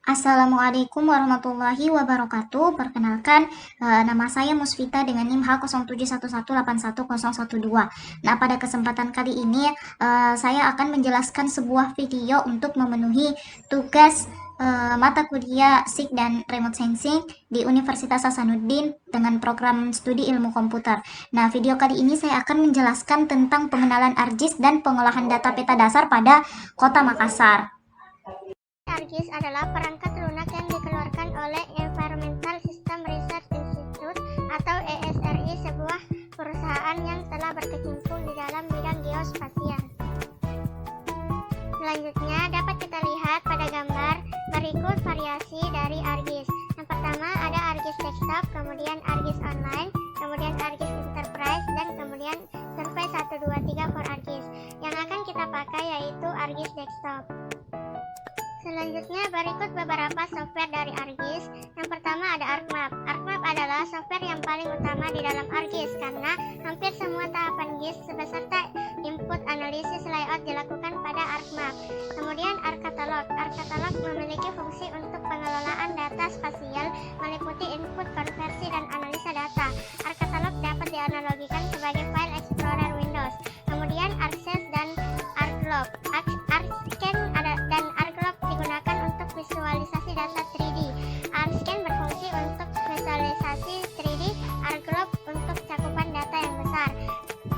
Assalamualaikum warahmatullahi wabarakatuh. Perkenalkan, nama saya Musfita dengan NIM H0711810112. Nah, pada kesempatan kali ini saya akan menjelaskan sebuah video untuk memenuhi tugas mata kuliah SIK dan Remote Sensing di Universitas Hasanuddin dengan program studi ilmu komputer. Nah, video kali ini saya akan menjelaskan tentang pengenalan ArcGIS dan pengolahan data peta dasar pada Kota Makassar. ArcGIS adalah perangkat lunak yang dikeluarkan oleh Environmental System Research Institute atau ESRI, sebuah perusahaan yang telah berkecimpung di dalam bidang geospasial. Selanjutnya dapat kita lihat pada gambar berikut variasi dari ArcGIS. Yang pertama ada ArcGIS Desktop, kemudian ArcGIS Online, kemudian ArcGIS Enterprise, dan kemudian Survey 123 for ArcGIS. Yang akan kita pakai yaitu ArcGIS Desktop. Selanjutnya berikut beberapa software dari ArcGIS. Yang pertama ada ArcMap. ArcMap adalah software yang paling utama di dalam ArcGIS karena hampir semua tahapan GIS beserta input analisis layout dilakukan pada ArcMap. Kemudian ArcCatalog. ArcCatalog memiliki fungsi untuk pengelolaan data spasial meliputi input, konversi, dan analisa data. ArcCatalog dapat dianalogikan sebagai file explorer Windows. Kemudian ArcSense dan ArcLog. ArcScan dan ArcLog digunakan untuk visualisasi data 3D. ArcScan berfungsi untuk visualisasi 3D, ArcLog untuk cakupan data yang besar.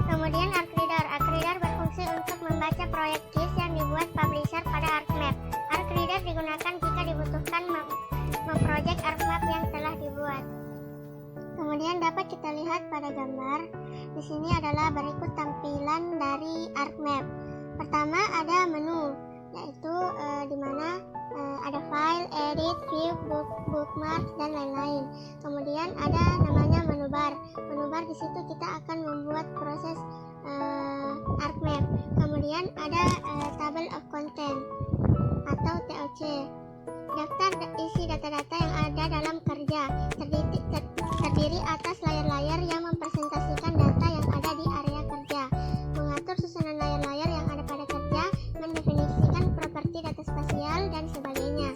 Kemudian ArcReader. ArcReader berfungsi untuk membaca proyek GIS yang dibuat publisher pada ArcMap. ArcReader digunakan jika dibutuhkan memprojek ArcMap yang telah dibuat. Kemudian dapat kita lihat pada gambar. Di sini adalah berikut tampilan dari ArcMap. Pertama ada menu, yaitu di mana ada file, edit, view, bookmark, dan lain-lain. Kemudian ada namanya menu bar. Menu bar di situ kita akan membuat proses ArcMap. Kemudian ada table of content atau TOC. Daftar isi data-data yang ada dalam kerja terdiri atas layar-layar yang mempresentasikan data yang ada di area kerja, mengatur susunan layar-layar yang ada pada kerja, mendefinisikan properti data spasial, dan sebagainya.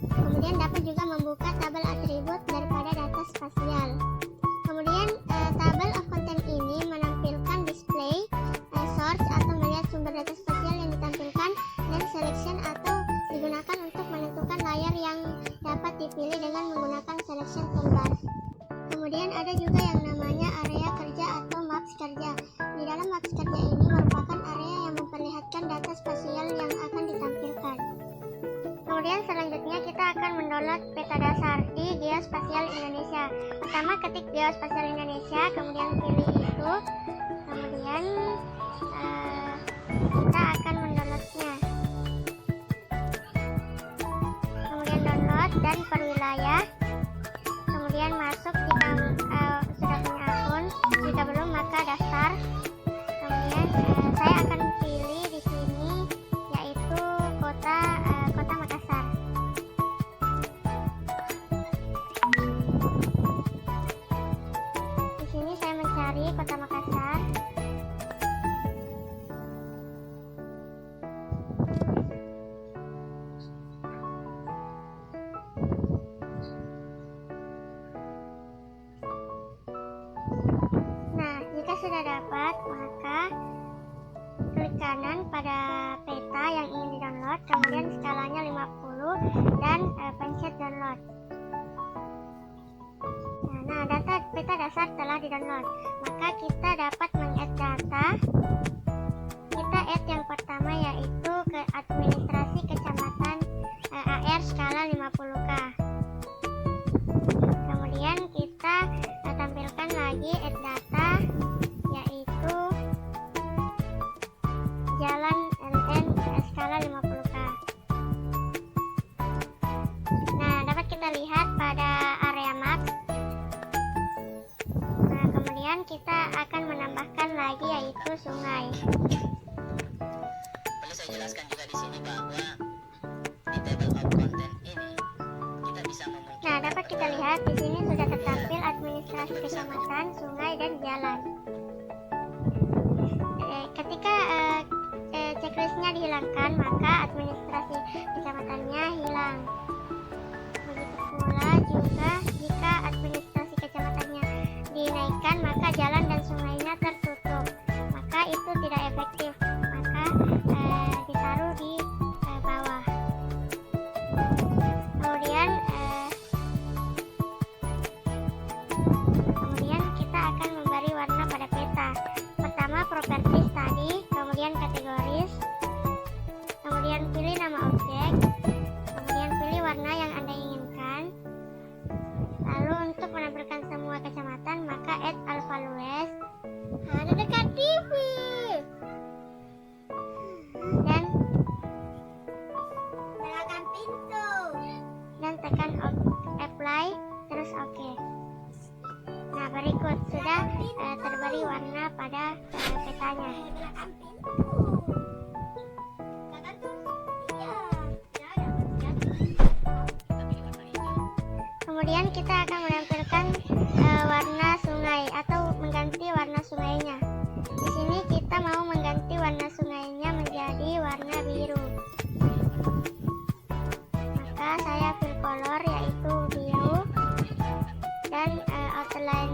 Kemudian dapat juga membuka tabel atribut daripada data spasial. Kemudian tabel of content ini menampilkan display, source atau melihat sumber data spasial yang ditampilkan, dan selection atau digunakan untuk menentukan layar yang dapat dipilih dengan menggunakan selection toolbar. Kemudian ada juga yang namanya area kerja atau maps kerja. Di dalam maps kerja ini merupakan area yang memperlihatkan data spasial yang akan ditampilkan. Kemudian selanjutnya kita akan mendownload peta dasar di Geospasial Indonesia. Pertama ketik Geospasial Indonesia, kemudian pilih itu, kemudian kita akan mendownloadnya. Kemudian download dan per wilayah. Kemudian masuk jika sudah punya akun, jika belum maka daftar. Kemudian saya akan pilih di sini yaitu kota Makassar. Di sini saya mencari kota Makassar. Sudah dapat, maka klik kanan pada peta yang ingin di-download, kemudian skalanya 50 dan pencet download. Nah, data peta dasar telah di-download. Maka kita dapat meng-add data. Kita add yang pertama yaitu ke administrasi kecamatan AR skala 50K. Kemudian kita tampilkan lagi add data yaitu jalan LN skala 50K. Nah, dapat kita lihat pada area map. Nah, kemudian kita akan menambahkan lagi yaitu sungai. Perlu saya jelaskan juga di sini bahwa di table of content ini kita bisa memunculkan. Nah, dapat kita lihat di sini sudah tertampil administrasi kecamatan, sungai, dan jalan. Ketika checklistnya dihilangkan, maka administrasi kecamatannya hilang. terberi warna pada petanya. Kemudian kita akan menampilkan warna sungai atau mengganti warna sungainya. Di sini kita mau mengganti warna sungainya menjadi warna biru. Maka saya fill color yaitu biru dan outline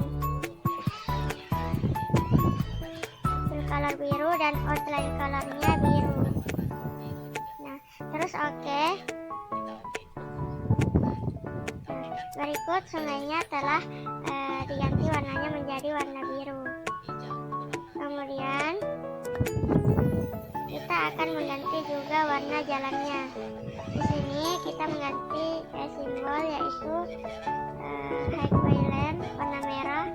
fill color biru dan outline colornya biru. Nah, terus oke. Berikut sungainya telah diganti warnanya menjadi warna biru. Kemudian kita akan mengganti juga warna jalannya. Di sini kita mengganti simbol yaitu highway lane warna merah.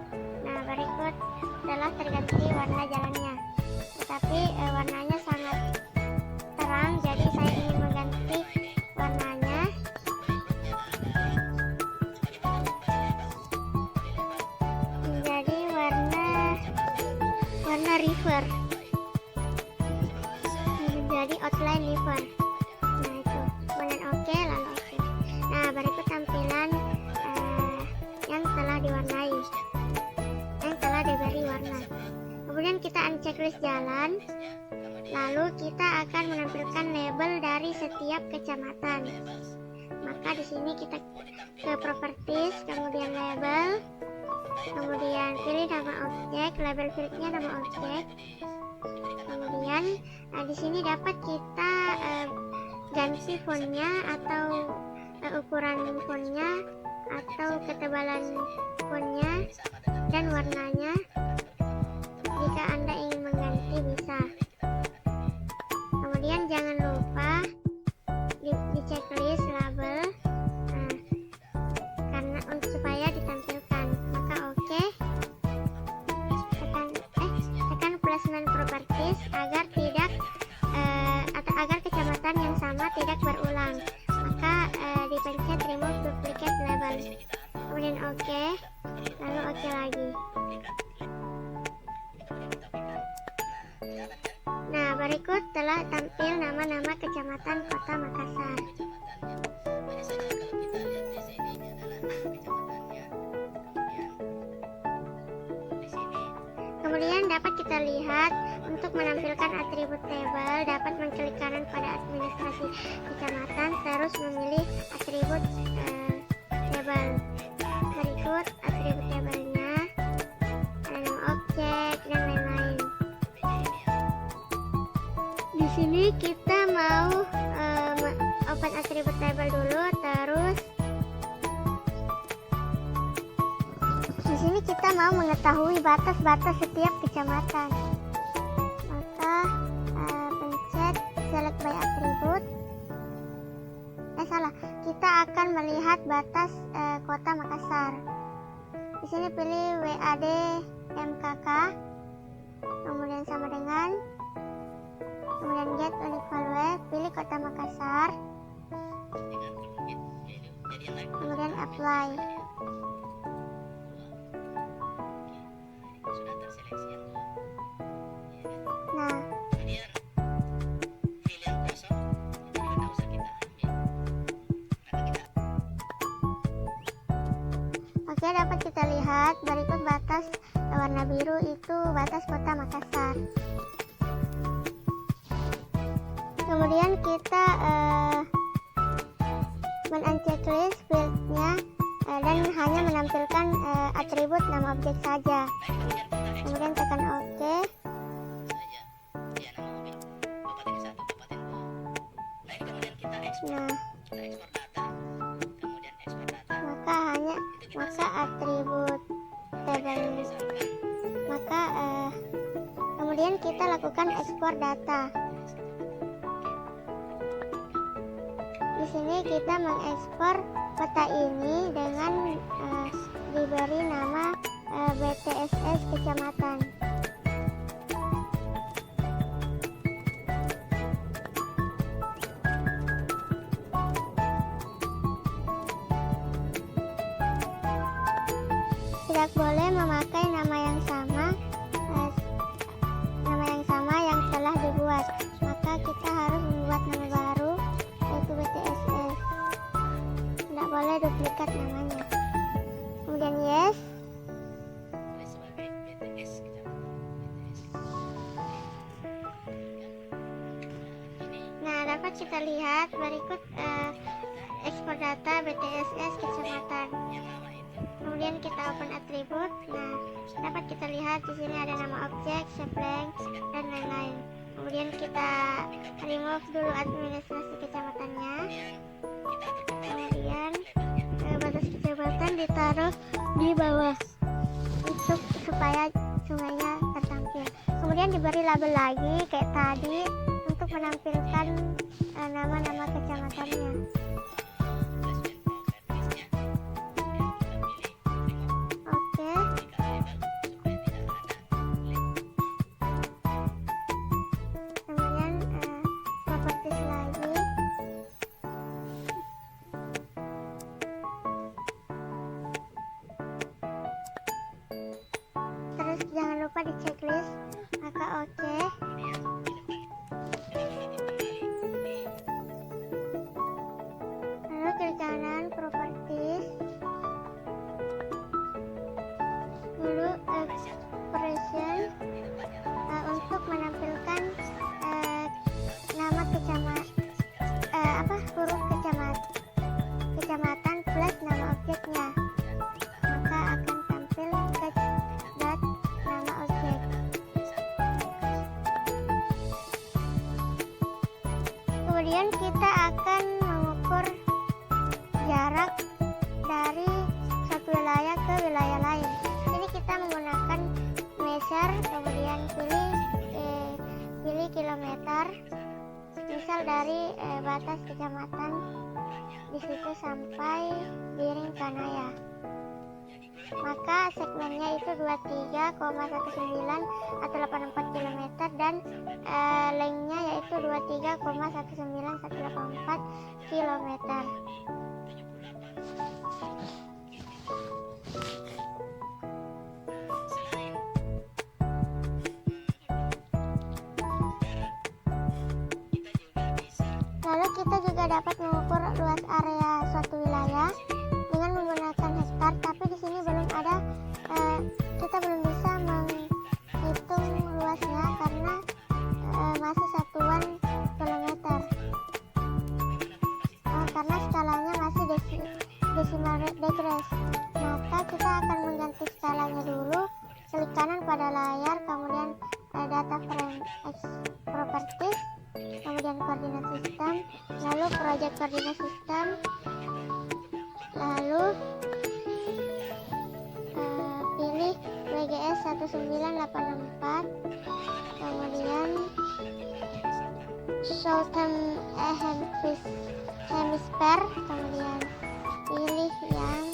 Nah, berikut telah terganti warna jalannya. Tetapi warnanya sangat terang, jadi saya ingin mengganti warnanya menjadi warna river, menjadi outline river. Nah, itu kemudian oke, lalu oke. Nah, berikut tampilan yang telah diwarnai, yang telah diberi warna. Kemudian kita unchecklist jalan, lalu kita akan menampilkan label dari setiap kecamatan. Maka di sini kita ke properties, kemudian label, kemudian pilih nama objek, label fieldnya nama objek. Kemudian di sini dapat kita ganti fontnya atau ukuran fontnya atau ketebalan fontnya dan warnanya. Jika Anda ingin mengganti bisa. Kemudian jangan lupa di checklist label karena supaya ditampilkan. Maka oke. Tekan placement properties agar tidak atau agar kecamatan yang sama tidak berulang. Maka dipencet remove duplicate label. Kemudian oke. Lalu oke lagi. Nah, berikut telah tampil nama-nama kecamatan Kota Makassar. Kemudian dapat kita lihat untuk menampilkan atribut table, dapat mengklik kanan pada administrasi kecamatan, terus memilih atribut table. Berikut atribut tablenya, ada nama objek dan lain-lain. Di sini kita mau open atribut table dulu, terus di sini kita mau mengetahui batas-batas setiap kecamatan. Maka pencet select by attribute. Kita akan melihat batas Kota Makassar. Di sini pilih WAD MKK, kemudian sama dengan, kemudian get unique value, pilih Kota Makassar, kemudian apply. Nah, oke, dapat kita lihat berikut batas warna biru itu batas Kota Makassar. Kemudian kita men-unchecklist fieldnya dan hanya menampilkan atribut nama objek saja. Kemudian tekan OK. Nah, maka atribut table, kemudian kita lakukan ekspor data. Di sini kita mengekspor kota ini dengan diberi nama BTSS kecamatan. Tidak boleh memakai nama yang sama. duplikat namanya. Kemudian yes. Tulis sebagai BTS kecamatan BTS. Ini Nah, dapat kita lihat berikut ekspor data BTSS kecamatan. yang nama itu. Kemudian kita open atribut. Nah, dapat kita lihat di sini ada nama objek, save blank, dan lain-lain. Kemudian kita remove dulu administrasi kecamatannya. Kita atur kembali Kemudian batas kecamatan ditaruh di bawah untuk supaya sungainya tertampil. Kemudian diberi label lagi kayak tadi untuk menampilkan nama-nama kecamatannya. adjustment propertiesnya. Kemudian kita pilih remove Oke. jika label supaya tidak ada link. Kemudian properties lagi. Terus jangan lupa di checklist, maka oke. Kemudian di depan edit kembali di Lalu klik kanan properties. Dulu expression di depannya untuk menampilkan nama huruf kecamatan plus nama objeknya, maka akan tampil dot nama objek. Kemudian kita akan mengukur jarak dari satu wilayah ke wilayah lain. Ini kita menggunakan measure, kemudian pilih kilometer, misal dari batas kecamatan di situ sampai Biring Kanaya. Maka segmennya itu 23,19 atau 84 km dan lengthnya yaitu 23,19184 km. selain kita juga bisa Lalu kita juga dapat mengukur luas area suatu wilayah dengan menggunakan hektar, tapi di sini belum ada, kita belum bisa menghitung luasnya karena masih satuan kilometer. Karena skalanya masih decimal degrees. Maka kita akan mengganti skalanya dulu. Klik kanan pada layar, kemudian data frame properties, kemudian koordinat sistem, lalu project koordinat sistem, lalu pilih WGS 1984, kemudian Southern Hemisphere, kemudian pilih yang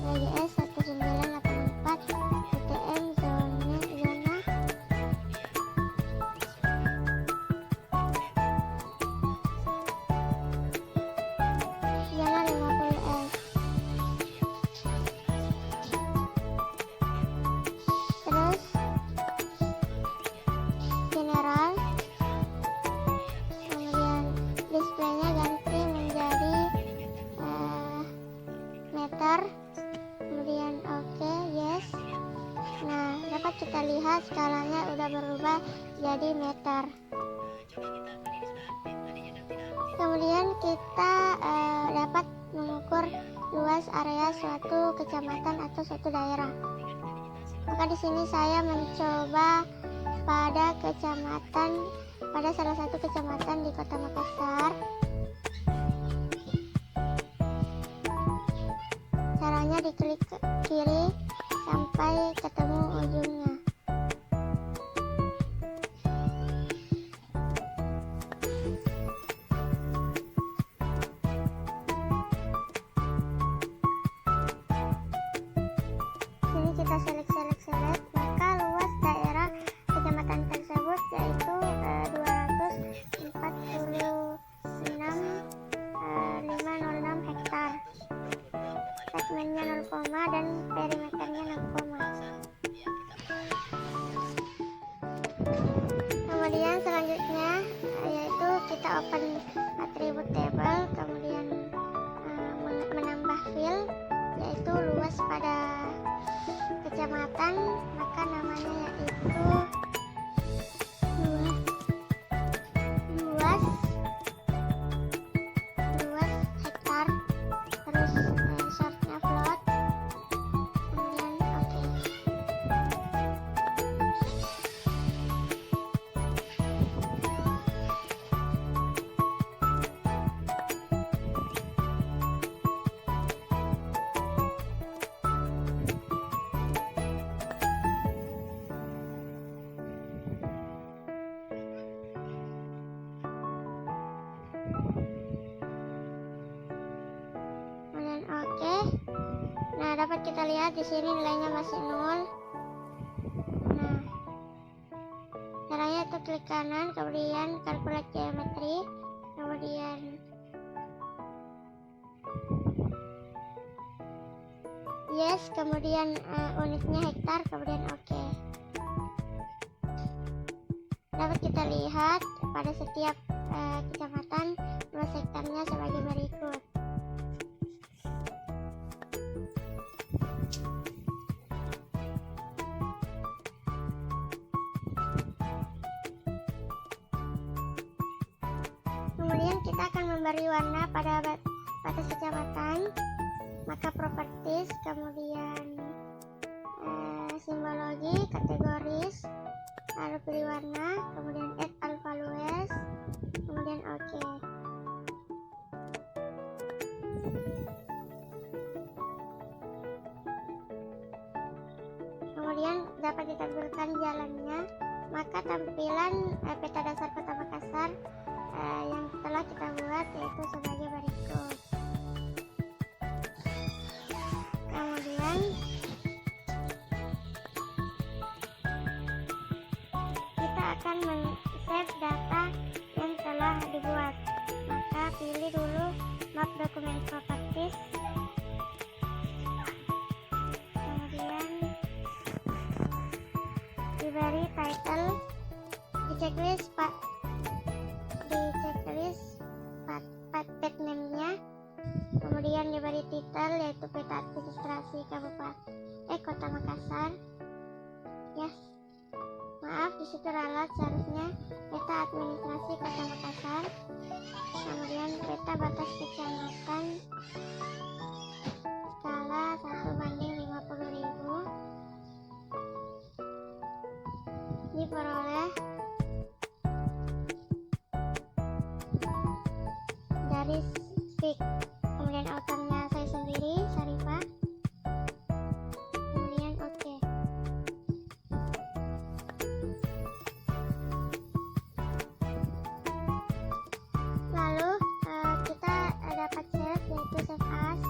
WGS 1984 UTM zona zona 50S. Terus general, kemudian displaynya ganti menjadi meter, kemudian oke, yes. Nah, dapat kita lihat skalanya udah berubah jadi meter. Kemudian kita dapat mengukur luas area suatu kecamatan atau suatu daerah. Maka di sini saya mencoba pada salah satu kecamatan di Kota Makassar. Caranya diklik ke kiri sampai ketemu ujungnya. Sini kita select, maka luas daerah kecamatan tersebut yaitu 246,506 hektar. Segmennya 0, dan perimeternya 6, kemudian selanjutnya yaitu kita open atribut table, kemudian menambah field, pada kecamatan, maka namanya yaitu luas hektar, terus shortnya float, kemudian oke. Kemudian oke. Nah, dapat kita lihat di sini nilainya masih 0. Nah, caranya itu klik kanan, kemudian calculate geometry, kemudian yes, kemudian unitnya hektar, kemudian oke. Dapat kita lihat pada setiap kecamatan luas hektarnya sebagai berikut. Kemudian kita akan memberi warna pada batas kecamatan, maka properties, kemudian simbologi, kategoris, lalu pilih warna, kemudian add alpha values, kemudian oke. Kemudian dapat ditampilkan jalannya, maka tampilan peta dasar Kota Makassar yang telah kita buat yaitu sebagai berikut. Kemudian kita akan men-save data yang telah dibuat, maka pilih dulu map dokumen properties, kemudian diberi title, di checklist pet name-nya, kemudian diberi titel yaitu peta administrasi Kota Makassar. Yes, maaf, disitu ralat, seharusnya peta administrasi Kota Makassar, kemudian peta batas kecamatan skala 1/50.000, diperoleh dari Speak, kemudian autornya saya sendiri, Syarifah, kemudian oke. Lalu kita dapat save, yaitu save as,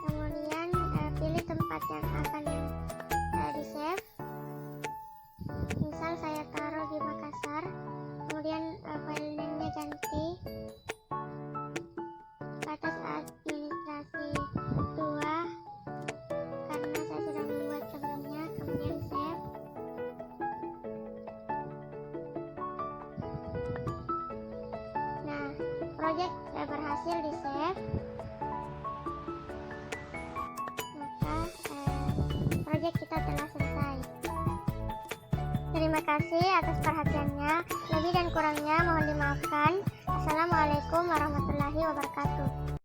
kemudian pilih tempat yang akan di save, misal saya taruh di Makassar, kemudian file name-nya ganti batas administrasi 2 karena saya sudah membuat sebelumnya, kemudian save. Nah, project berhasil di save, maka project kita telah selesai. Terima kasih atas perhatiannya. Lebih dan kurangnya mohon dimaafkan. Assalamualaikum warahmatullahi wabarakatuh.